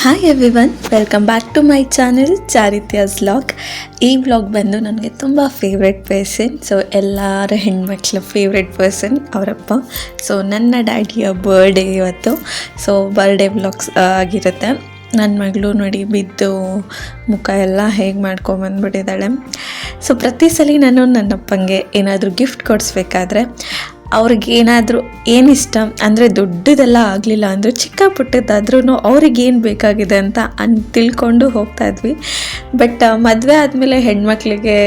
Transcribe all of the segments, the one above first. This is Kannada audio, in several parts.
Hi everyone, welcome back to my channel Charithya's vlog. ಈ ವ್ಲಾಗ್ ಬಂದು ನನಗೆ ತುಂಬ ಫೇವ್ರೆಟ್ ಪರ್ಸನ್. ಸೊ ಎಲ್ಲರ ಹೆಣ್ಮಕ್ಳ ಫೇವ್ರೆಟ್ ಪರ್ಸನ್ ಅವರಪ್ಪ. ಸೊ ನನ್ನ ಡ್ಯಾಡಿಯ ಬರ್ಡೇ ಇವತ್ತು. ಸೊ ಬರ್ಡೇ ವ್ಲಾಗ್ಸ್ ಆಗಿರುತ್ತೆ. ನನ್ನ ಮಗಳು ನೋಡಿ ಬಿದ್ದು ಮುಖ ಎಲ್ಲ ಹೇಗೆ ಮಾಡ್ಕೊಂಬಂದ್ಬಿಟ್ಟಿದ್ದಾಳೆ. ಸೊ ಪ್ರತಿ ಸಲ ನಾನು ನನ್ನಪ್ಪಂಗೆ ಏನಾದರೂ ಗಿಫ್ಟ್ ಕೊಡಿಸ್ಬೇಕಾದ್ರೆ ಅವ್ರಿಗೇನಾದರೂ ಏನಿಷ್ಟ ಅಂದರೆ ದೊಡ್ಡದೆಲ್ಲ ಆಗಲಿಲ್ಲ ಅಂದರೂ ಚಿಕ್ಕ ಪುಟ್ಟದ್ದಾದ್ರೂ ಅವ್ರಿಗೇನು ಬೇಕಾಗಿದೆ ಅಂತ ತಿಳ್ಕೊಂಡು ಹೋಗ್ತಾಯಿದ್ವಿ. ಬಟ್ ಮದುವೆ ಆದಮೇಲೆ ಹೆಣ್ಮಕ್ಳಿಗೆ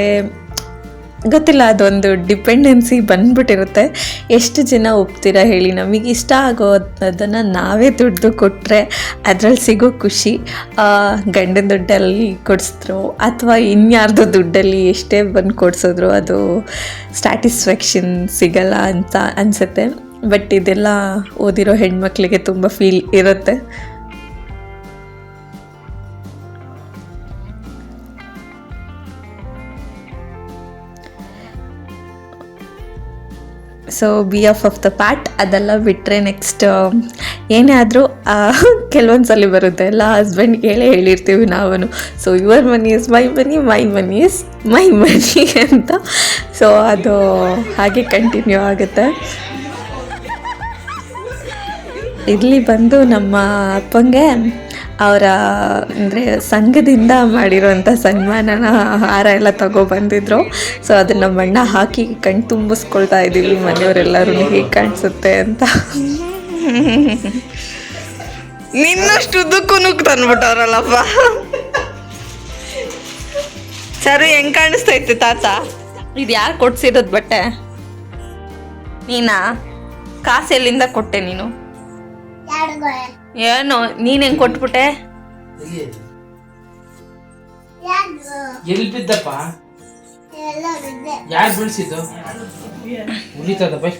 ಗೊತ್ತಿಲ್ಲ, ಅದೊಂದು ಡಿಪೆಂಡೆನ್ಸಿ ಬಂದ್ಬಿಟ್ಟಿರುತ್ತೆ. ಎಷ್ಟು ಜನ ಒಪ್ತೀರಾ ಹೇಳಿ? ನಮಗೆ ಇಷ್ಟ ಆಗೋದನ್ನು ನಾವೇ ದುಡ್ಡು ಕೊಟ್ಟರೆ ಅದರಲ್ಲಿ ಸಿಗೋ ಖುಷಿ ಗಂಡನ ದುಡ್ಡಲ್ಲಿ ಕೊಡಿಸಿದ್ರು ಅಥವಾ ಇನ್ಯಾರ್ದು ದುಡ್ಡಲ್ಲಿ ಎಷ್ಟೇ ಬಂದು ಕೊಡಿಸಿದ್ರು ಅದು ಸ್ಟ್ಯಾಟಿಸ್ಫ್ಯಾಕ್ಷನ್ ಸಿಗಲ್ಲ ಅಂತ ಅನಿಸುತ್ತೆ. ಬಟ್ ಇದೆಲ್ಲ ಓದಿರೋ ಹೆಣ್ಮಕ್ಳಿಗೆ ತುಂಬ ಫೀಲ್ ಇರುತ್ತೆ. So B of the part ಅದೆಲ್ಲ ಬಿಟ್ಟರೆ ನೆಕ್ಸ್ಟ್ ಏನೇ ಆದರೂ ಕೆಲವೊಂದು ಸಲ ಬರುತ್ತೆ, ಎಲ್ಲ ಹಸ್ಬೆಂಡ್ಗೆ ಹೇಳಿರ್ತೀವಿ ನಾವು. So your money is my money, my money is my money ಅಂತ. ಸೊ ಅದು ಹಾಗೆ ಕಂಟಿನ್ಯೂ ಆಗುತ್ತೆ. ಇಲ್ಲಿ ಬಂದು ನಮ್ಮ ಅಪ್ಪಂಗೆ ಅವರ ಅಂದರೆ ಸಂಘದಿಂದ ಮಾಡಿರೋಂಥ ಸನ್ಮಾನನ ಹಾರ ಎಲ್ಲ ತಗೊಬಂದಿದ್ರು. ಸೊ ಅದನ್ನು ಬಣ್ಣ ಹಾಕಿ ಕಣ್ಣು ತುಂಬಿಸ್ಕೊಳ್ತಾ ಇದ್ದೀವಿ ಮನೆಯವರೆಲ್ಲರೂ ಹೇಗೆ ಕಾಣಿಸುತ್ತೆ ಅಂತ. ನಿನ್ನಷ್ಟು ಉದ್ದಕ್ಕೂ ನುಗ್గు ತಂದ್ಬಿಟ್ಟವ್ರಲ್ಲಪ್ಪ. ಸರಿ, ಹೆಂಗೆ ಕಾಣಿಸ್ತೈತೆ ತಾತ? ಇದು ಯಾರು ಕೊಡ್ಸಿರೋದು ಬಟ್ಟೆ? ನೀನಾ? ಕಾಸು ಎಲ್ಲಿಂದ ಕೊಟ್ಟೆ ನೀನು? ಏನೋ ನೀನ್ ಹೆಂಗ್ ಕೊಟ್ಬಿಟ್ಟೆ? ಎಲ್ಲಿ ಬಿದ್ದಪ್ಪ? ಯಾರು ಬೀಳ್ಸಿದ್ದು? ಉಳಿತದ ಬೈ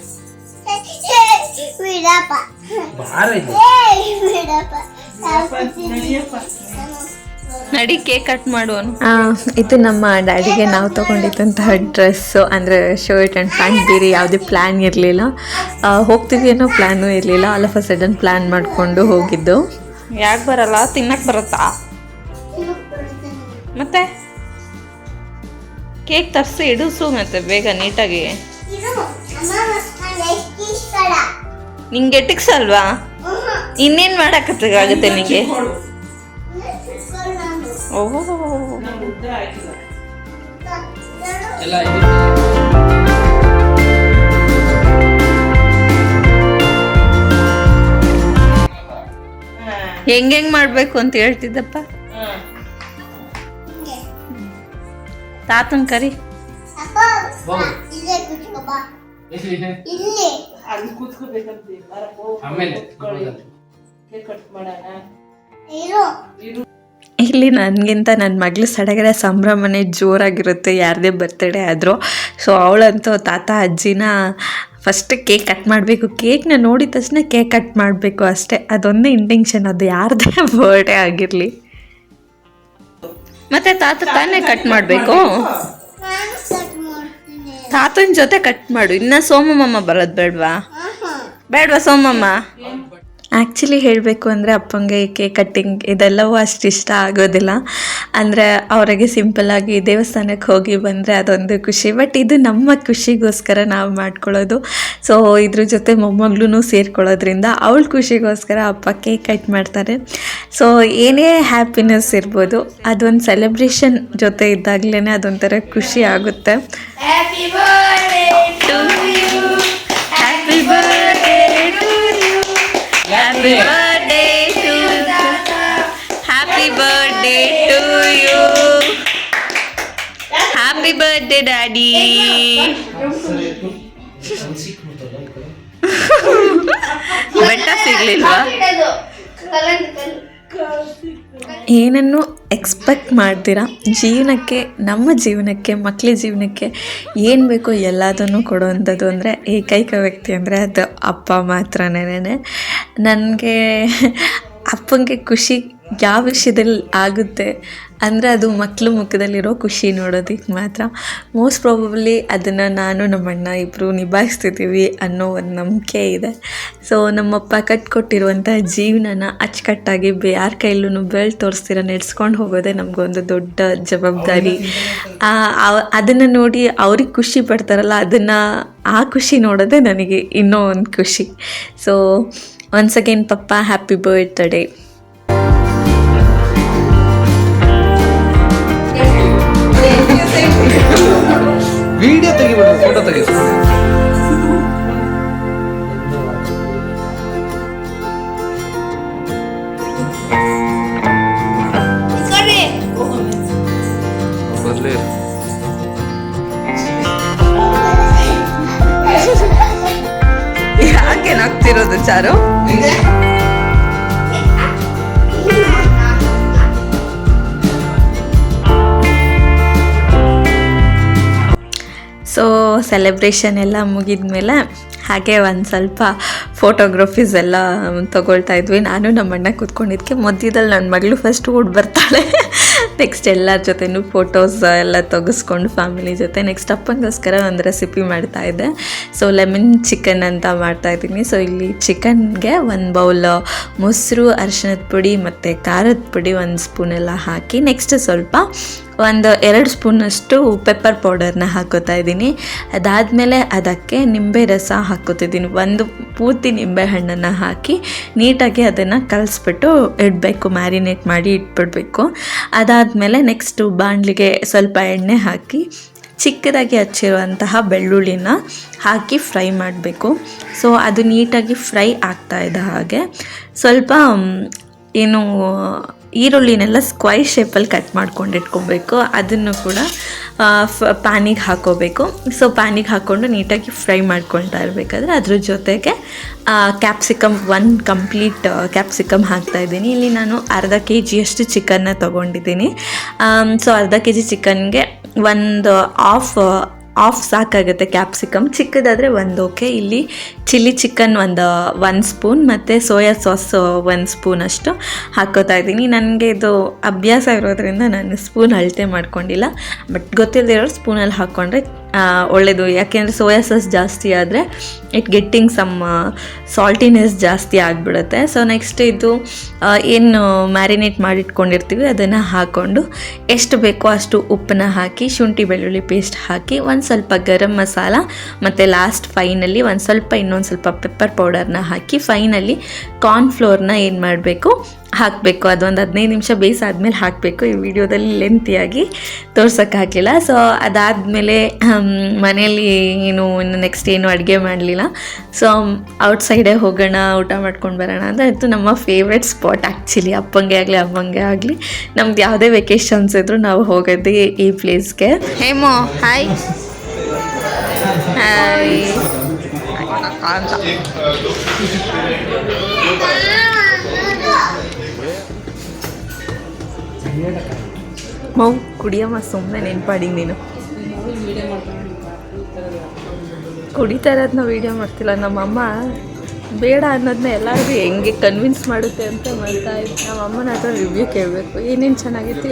ನಡಿ ಕೇಕ್ ಕಟ್ ಮಾಡುವನು. ಇದು ನಮ್ಮ ಡ್ಯಾಡಿಗೆ ನಾವು ತೊಗೊಂಡಿದ್ದಂತಹ ಡ್ರೆಸ್ಸು, ಅಂದರೆ ಶರ್ಟ್ ಆ್ಯಂಡ್ ಪ್ಯಾಂಟ್. ಬೇರೆ ಯಾವುದೇ ಪ್ಲ್ಯಾನ್ ಇರಲಿಲ್ಲ, ಹೋಗ್ತೀವಿ ಅನ್ನೋ ಪ್ಲ್ಯಾನು ಇರಲಿಲ್ಲ. All of a sudden plan ಮಾಡಿಕೊಂಡು ಹೋಗಿದ್ದು. ಯಾಕೆ ಬರಲ್ಲ? ತಿನ್ನಕ್ಕೆ ಬರುತ್ತಾ? ಮತ್ತೆ ಕೇಕ್ ತರಿಸಿ ಇಡಿಸು ಮತ್ತೆ ಬೇಗ ನೀಟಾಗಿ. ನಿಂಗೆ ಟಿಕ್ಸಲ್ವಾ? ಇನ್ನೇನು ಮಾಡೋಕ್ಕಾಗುತ್ತೆ ನಿಂಗೆ? ಓಹೋ, ಹೆಂಗ್ ಮಾಡ್ಬೇಕು ಅಂತ ಹೇಳ್ತಿದ್ದಪ್ಪ. ತಾತನ್ ಕರಿ. ಇಲ್ಲಿ ನನಗಿಂತ ನನ್ನ ಮಗಳು ಸಡಗರ ಸಂಭ್ರಮನೆ ಜೋರಾಗಿರುತ್ತೆ ಯಾರದೇ ಬರ್ತಡೇ ಆದರೂ. ಸೊ ಅವಳಂತೂ ತಾತ ಅಜ್ಜಿನ ಫಸ್ಟ್ ಕೇಕ್ ಕಟ್ ಮಾಡಬೇಕು, ಕೇಕ್ನ ನೋಡಿದ ತಕ್ಷಣ ಕೇಕ್ ಕಟ್ ಮಾಡಬೇಕು ಅಷ್ಟೇ. ಅದೊಂದೇ ಇಂಟೆನ್ಷನ್, ಅದು ಯಾರದೇ ಬರ್ಡೇ ಆಗಿರಲಿ. ಮತ್ತೆ ತಾತ ತಾನೇ ಕಟ್ ಮಾಡಬೇಕು. ತಾತನ ಜೊತೆ ಕಟ್ ಮಾಡು. ಇನ್ನು ಸೋಮಮ್ಮ ಬರೋದು ಬೇಡವಾ ಸೋಮಮ್ಮ? ಆ್ಯಕ್ಚುಲಿ ಹೇಳಬೇಕು ಅಂದರೆ ಅಪ್ಪಂಗೆ ಕೇಕ್ ಕಟ್ಟಿಂಗ್ ಇದೆಲ್ಲವೂ ಅಷ್ಟು ಇಷ್ಟ ಆಗೋದಿಲ್ಲ. ಅಂದರೆ ಅವರಿಗೆ ಸಿಂಪಲ್ಲಾಗಿ ದೇವಸ್ಥಾನಕ್ಕೆ ಹೋಗಿ ಬಂದರೆ ಅದೊಂದು ಖುಷಿ. ಬಟ್ ಇದು ನಮ್ಮ ಖುಷಿಗೋಸ್ಕರ ನಾವು ಮಾಡ್ಕೊಳ್ಳೋದು. ಸೊ ಇದ್ರ ಜೊತೆ ಮೊಮ್ಮಗಳೂ ಸೇರ್ಕೊಳ್ಳೋದ್ರಿಂದ ಅವಳ ಖುಷಿಗೋಸ್ಕರ ಅಪ್ಪ ಕೇಕ್ ಕಟ್ ಮಾಡ್ತಾರೆ. ಸೊ ಏನೇ ಹ್ಯಾಪಿನೆಸ್ ಇರ್ಬೋದು, ಅದೊಂದು ಸೆಲೆಬ್ರೇಷನ್ ಜೊತೆ ಇದ್ದಾಗಲೇ ಅದೊಂಥರ ಖುಷಿ ಆಗುತ್ತೆ. Happy birthday to you, happy birthday to you, happy birthday to happy birthday to you, happy birthday daddy. ಬೆಟ್ಟ ಸಿಗ್ಲಿಲ್ವಾ? ಏನನ್ನು ಎಕ್ಸ್ಪೆಕ್ಟ್ ಮಾಡ್ತೀರಾ ಜೀವನಕ್ಕೆ, ನಮ್ಮ ಜೀವನಕ್ಕೆ, ಮಕ್ಕಳ ಜೀವನಕ್ಕೆ ಏನು ಬೇಕೋ ಎಲ್ಲದನ್ನು ಕೊಡುವಂಥದ್ದು ಅಂದರೆ ಏಕೈಕ ವ್ಯಕ್ತಿ ಅಂದರೆ ಅದು ಅಪ್ಪ ಮಾತ್ರನೇ. ನನಗೆ ಅಪ್ಪಂಗೆ ಖುಷಿ ಯಾವ ವಿಷಯದಲ್ಲಿ ಆಗುತ್ತೆ ಅಂದರೆ ಅದು ಮಕ್ಕಳು ಮುಖದಲ್ಲಿರೋ ಖುಷಿ ನೋಡೋದಕ್ಕೆ ಮಾತ್ರ. ಮೋಸ್ಟ್ ಪ್ರಾಬಬ್ಲಿ ಅದನ್ನು ನಾನು ನಮ್ಮಣ್ಣ ಇಬ್ಬರು ನಿಭಾಯಿಸ್ತಿದ್ದೀವಿ ಅನ್ನೋ ಒಂದು ನಂಬಿಕೆ ಇದೆ. ಸೊ ನಮ್ಮಪ್ಪ ಕಟ್ಕೊಟ್ಟಿರುವಂಥ ಜೀವನನ ಅಚ್ಚುಕಟ್ಟಾಗಿ ಯಾರ ಕೈಲೂ ಬೆಳ್ಳು ತೋರಿಸ್ತೀರ ನಡೆಸ್ಕೊಂಡು ಹೋಗೋದೇ ನಮಗೊಂದು ದೊಡ್ಡ ಜವಾಬ್ದಾರಿ. ಅದನ್ನು ನೋಡಿ ಅವ್ರಿಗೆ ಖುಷಿ ಪಡ್ತಾರಲ್ಲ, ಆ ಖುಷಿ ನೋಡೋದೇ ನನಗೆ ಇನ್ನೂ ಒಂದು ಖುಷಿ. ಸೊ ಒನ್ಸ್ ಅಗೇನ್ ಪಪ್ಪ, ಹ್ಯಾಪಿ ಬರ್ತ್ಡೇ. ವಿಡಿಯೋ ತೆಗಿಬೇಡ, ಫೋಟೋ ತೆಗಿ. ಬರ್ಲೇ ಯಾಕೆ ನಾಗ್ತಿರೋದು ಚಾರು? ಸೊ ಸೆಲೆಬ್ರೇಷನ್ ಎಲ್ಲ ಮುಗಿದ ಮೇಲೆ ಹಾಗೆ ಒಂದು ಸ್ವಲ್ಪ ಫೋಟೋಗ್ರಫೀಸ್ ಎಲ್ಲ ತೊಗೊಳ್ತಾ ಇದ್ವಿ. ನಾನು ನಮ್ಮಣ್ಣ ಕೂತ್ಕೊಂಡಿದ್ದಕ್ಕೆ ಮಧ್ಯದಲ್ಲಿ ನನ್ನ ಮಗಳು ಫಸ್ಟ್ ಓಡಿ ಬರ್ತಾಳೆ. ನೆಕ್ಸ್ಟ್ ಎಲ್ಲರ ಜೊತೆನೂ ಫೋಟೋಸ್ ಎಲ್ಲ ತೆಗೆಸ್ಕೊಂಡು ಫ್ಯಾಮಿಲಿ ಜೊತೆ. ನೆಕ್ಸ್ಟ್ ಅಪ್ಪಂಗೋಸ್ಕರ ಒಂದು ರೆಸಿಪಿ ಮಾಡ್ತಾಯಿದ್ದೆ. ಸೊ ಲೆಮನ್ ಚಿಕನ್ ಅಂತ ಮಾಡ್ತಾಯಿದ್ದೀನಿ. ಸೊ ಇಲ್ಲಿ ಚಿಕನ್ಗೆ ಒಂದು ಬೌಲ್ ಮೊಸರು, ಅರಿಶಿಣದ ಪುಡಿ ಮತ್ತು ಖಾರದ ಪುಡಿ 1 ಸ್ಪೂನೆಲ್ಲ ಹಾಕಿ, ನೆಕ್ಸ್ಟ್ ಸ್ವಲ್ಪ 1-2 ಸ್ಪೂನಷ್ಟು ಪೆಪ್ಪರ್ ಪೌಡರ್ನ ಹಾಕೋತಾ ಇದ್ದೀನಿ. ಅದಾದಮೇಲೆ ಅದಕ್ಕೆ ನಿಂಬೆ ರಸ ಹಾಕೋತಿದ್ದೀನಿ. 1 ಪೂರ್ತಿ ನಿಂಬೆ ಹಣ್ಣನ್ನು ಹಾಕಿ ನೀಟಾಗಿ ಅದನ್ನು ಕಲಿಸ್ಬಿಟ್ಟು ಇಡಬೇಕು, ಮ್ಯಾರಿನೇಟ್ ಮಾಡಿ ಇಟ್ಬಿಡಬೇಕು. ಅದಾದಮೇಲೆ ನೆಕ್ಸ್ಟು ಬಾಣಲಿಗೆ ಸ್ವಲ್ಪ ಎಣ್ಣೆ ಹಾಕಿ ಚಿಕ್ಕದಾಗಿ ಹಚ್ಚಿರುವಂತಹ ಬೆಳ್ಳುಳ್ಳಿನ ಹಾಕಿ ಫ್ರೈ ಮಾಡಬೇಕು. ಸೊ ಅದು ನೀಟಾಗಿ ಫ್ರೈ ಆಗ್ತಾ ಇದೆ. ಹಾಗೆ ಸ್ವಲ್ಪ ಈರುಳ್ಳಿನೆಲ್ಲ ಸ್ಕ್ವೈರ್ ಶೇಪಲ್ಲಿ ಕಟ್ ಮಾಡ್ಕೊಂಡು ಇಟ್ಕೊಬೇಕು. ಅದನ್ನು ಕೂಡ ಪ್ಯಾನಿಗೆ ಹಾಕೋಬೇಕು. ಸೊ ಪ್ಯಾನಿಗೆ ಹಾಕ್ಕೊಂಡು ನೀಟಾಗಿ ಫ್ರೈ ಮಾಡ್ಕೊಳ್ತಾ ಇರಬೇಕಾದ್ರೆ ಅದ್ರ ಜೊತೆಗೆ ಕ್ಯಾಪ್ಸಿಕಮ್ 1 ಕಂಪ್ಲೀಟ್ ಕ್ಯಾಪ್ಸಿಕಮ್ ಹಾಕ್ತಾಯಿದ್ದೀನಿ. ಇಲ್ಲಿ ನಾನು ಅರ್ಧ kg ಚಿಕನ್ನ ತೊಗೊಂಡಿದ್ದೀನಿ. ಸೊ ಅರ್ಧ kg ಚಿಕನ್ಗೆ ಒಂದು ಆಫ್ ಸಾಕಾಗುತ್ತೆ ಕ್ಯಾಪ್ಸಿಕಮ್. ಚಿಕ್ಕದಾದರೆ 1 ಓಕೆ. ಇಲ್ಲಿ ಚಿಲ್ಲಿ ಚಿಕನ್ 1 ಸ್ಪೂನ್ ಮತ್ತು ಸೋಯಾ ಸಾಸ್ 1 ಸ್ಪೂನಷ್ಟು ಹಾಕ್ಕೋತಾ ಇದ್ದೀನಿ. ನನಗೆ ಇದು ಅಭ್ಯಾಸ ಇರೋದ್ರಿಂದ ನಾನು ಸ್ಪೂನ್ ಅಳತೆ ಮಾಡ್ಕೊಂಡಿಲ್ಲ, ಬಟ್ ಗೊತ್ತಿಲ್ಲದಿರೋರು ಸ್ಪೂನಲ್ಲಿ ಹಾಕ್ಕೊಂಡ್ರೆ ಒಳ್ಳೆಯದು. ಯಾಕೆಂದರೆ ಸೋಯಾ ಸಾಸ್ ಜಾಸ್ತಿ ಆದರೆ ಇಟ್ ಗೆಟ್ಟಿಂಗ್ ಸಮ್ ಸಾಲ್ಟಿನೆಸ್ ಜಾಸ್ತಿ ಆಗಿಬಿಡುತ್ತೆ. ಸೊ ನೆಕ್ಸ್ಟ್ ಇದು ಏನು ಮ್ಯಾರಿನೇಟ್ ಮಾಡಿಟ್ಕೊಂಡಿರ್ತೀವಿ ಅದನ್ನು ಹಾಕ್ಕೊಂಡು ಎಷ್ಟು ಬೇಕೋ ಅಷ್ಟು ಉಪ್ಪನ್ನ ಹಾಕಿ, ಶುಂಠಿ ಬೆಳ್ಳುಳ್ಳಿ ಪೇಸ್ಟ್ ಹಾಕಿ, ಒಂದು ಸ್ವಲ್ಪ ಗರಂ ಮಸಾಲ ಮತ್ತು ಲಾಸ್ಟ್ ಫೈನಲಿ ಇನ್ನೊಂದು ಸ್ವಲ್ಪ ಪೆಪ್ಪರ್ ಪೌಡರ್ನ ಹಾಕಿ ಫೈನಲಿ ಕಾರ್ನ್ಫ್ಲೋರ್ನ ಏನು ಮಾಡಬೇಕು ಹಾಕಬೇಕು. ಅದೊಂದು 15 ನಿಮಿಷ ಬೇಯಿಸಾದ್ಮೇಲೆ ಹಾಕಬೇಕು. ಈ ವಿಡಿಯೋದಲ್ಲಿ ಲೆಂತಿಯಾಗಿ ತೋರ್ಸೋಕ್ಕಾಗಲಿಲ್ಲ. ಸೊ ಅದಾದಮೇಲೆ ಮನೇಲಿ ಇನ್ನು ನೆಕ್ಸ್ಟ್ ಏನು ಅಡುಗೆ ಮಾಡಲಿಲ್ಲ. ಸೊ ಔಟ್ಸೈಡೇ ಹೋಗೋಣ, ಊಟ ಮಾಡ್ಕೊಂಡು ಬರೋಣ ಅಂತ. ಅದು ನಮ್ಮ ಫೇವ್ರೆಟ್ ಸ್ಪಾಟ್ ಆ್ಯಕ್ಚುಲಿ. ಅಪ್ಪಂಗೆ ಆಗಲಿ ಅಮ್ಮಂಗೆ ಆಗಲಿ ನಮ್ದು ಯಾವುದೇ ವೆಕೇಷನ್ಸ್ ಇದ್ದರೂ ನಾವು ಹೋಗೋದು ಈ ಪ್ಲೇಸ್ಗೆ. ಹೇಮೋ ಹಾಯ್ ಹಾಯ್ ಅಂತ ಮೌ ಕುಡಿಯಮ್ಮ, ಸುಮ್ಮನೆ ನೆನ್ಪಾಡಿ ನೀನು ಕುಡಿತಾ ಇರೋದನ್ನ ವೀಡಿಯೋ ಮಾಡ್ತಿಲ್ಲ. ನಮ್ಮಮ್ಮ ಬೇಡ ಅನ್ನೋದನ್ನ ಎಲ್ಲರಿಗೂ ಹೆಂಗೆ ಕನ್ವಿನ್ಸ್ ಮಾಡುತ್ತೆ ಅಂತ ಮಾಡ್ತಾ ಇದ್ದೆ. ನಮ್ಮಮ್ಮನ ಹತ್ರ ರಿವ್ಯೂ ಕೇಳಬೇಕು, ಏನೇನು ಚೆನ್ನಾಗಿತ್ತು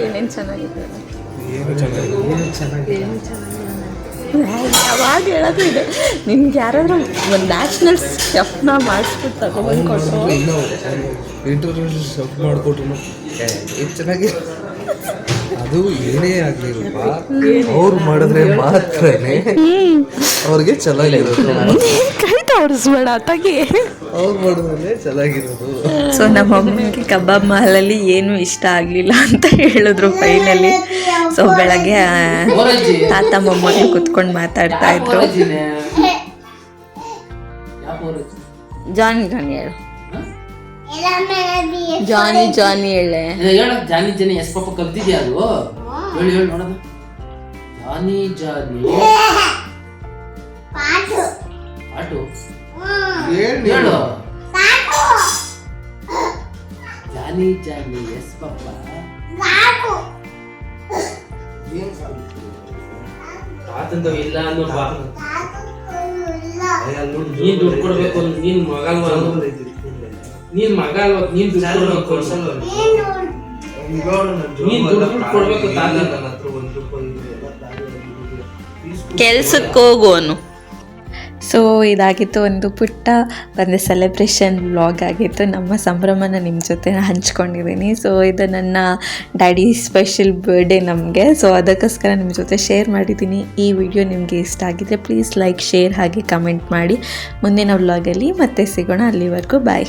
ಯಾವಾಗ ಹೇಳೋದು ಇದೆ. ನಿನ್ಗೆ ಯಾರಾದರೂ ಒಂದು ನ್ಯಾಷನಲ್ ಶೆಫ್ನ ಮಾಡಿಸ್ಬಿಟ್ಟು ತಗೊಬಂದು ಕೊಟ್ಟರು, ಇಂಟರ್ನ್ಯಾಷನಲ್ ಶೆಫ್ ಮಾಡಿಕೊಟ್ರು ಚೆನ್ನಾಗಿ. ಅದು ಏನೇ ಆಗಲಿರಪ್ಪ, ಅವ್ರು ಮಾಡಿದ್ರೆ ಮಾತ್ರನೇ ಅವ್ರಿಗೆ ಚೆನ್ನಾಗಿರೋದು. ಕೈ ತೋರಿಸ್ಬೇಡ ತಾಗಿ, ಅವ್ರು ಮಾಡಿದ್ರೆ ಚೆನ್ನಾಗಿರೋದು. ಸೊ ನಮ್ಮ ಅಮ್ಮನಿಗೆ ಕಬಾಬ್ ಮಹಲಲ್ಲಿ ಏನೂ ಇಷ್ಟ ಆಗಲಿಲ್ಲ ಅಂತ ಹೇಳಿದ್ರು ಫೈನಲಿ. ಸೊ ಬೆಳಗ್ಗೆ ತಾತ ಮೊಮ್ಮಗಳು ಕುತ್ಕೊಂಡು ಮಾತಾಡ್ತಾ ಇದ್ರು. ಜಾನಿ ಹೇಳು, ಜಾನಿ ಹೇಳೆ. ಜಾನಿ ಎಸ್ ಪಾಪ ಕಲ್ತಿದ್ಯಾ ಅದು? ಹೇಳು ನೋಡೋದು. ಜಾನಿ ಪಾಟು ಹೇಳು. ಜಾನಿ ಎಸ್ ಪಾಪ ತಾತಂತ ಇಲ್ಲ ಅನ್ನೋಲ್ವಾ? ನೀನ್ ದುಡ್ಡು ಕೊಡ್ಬೇಕು, ನೀನ್ ಮಗಲ್ವಾ? ನೀನ್ ಮಗ ಅಲ್ವಾ, ನೀನ್ ದುಡ್ಡು ಕೊಡ್ಬೇಕು ತಾತ. ಕೆಲ್ಸಕ್ಕೆ ಹೋಗೋನು. ಸೊ ಇದಾಗಿತ್ತು ಒಂದು ಪುಟ್ಟ ಒಂದು ಸೆಲೆಬ್ರೇಷನ್ ವ್ಲಾಗ್ ಆಗಿತ್ತು. ನಮ್ಮ ಸಂಭ್ರಮನ ನಿಮ್ಮ ಜೊತೆ ಹಂಚ್ಕೊಂಡಿದ್ದೀನಿ. ಸೊ ಇದು ನನ್ನ ಡ್ಯಾಡಿ ಸ್ಪೆಷಲ್ ಬರ್ಡೇ ನಮಗೆ. ಸೊ ಅದಕ್ಕೋಸ್ಕರ ನಿಮ್ಮ ಜೊತೆ ಶೇರ್ ಮಾಡಿದ್ದೀನಿ. ಈ ವಿಡಿಯೋ ನಿಮಗೆ ಇಷ್ಟ ಆಗಿದ್ರೆ ಪ್ಲೀಸ್ ಲೈಕ್, ಶೇರ್ ಹಾಗೆ ಕಮೆಂಟ್ ಮಾಡಿ. ಮುಂದಿನ ವ್ಲಾಗಲ್ಲಿ ಮತ್ತೆ ಸಿಗೋಣ. ಅಲ್ಲಿವರೆಗೂ ಬಾಯ್.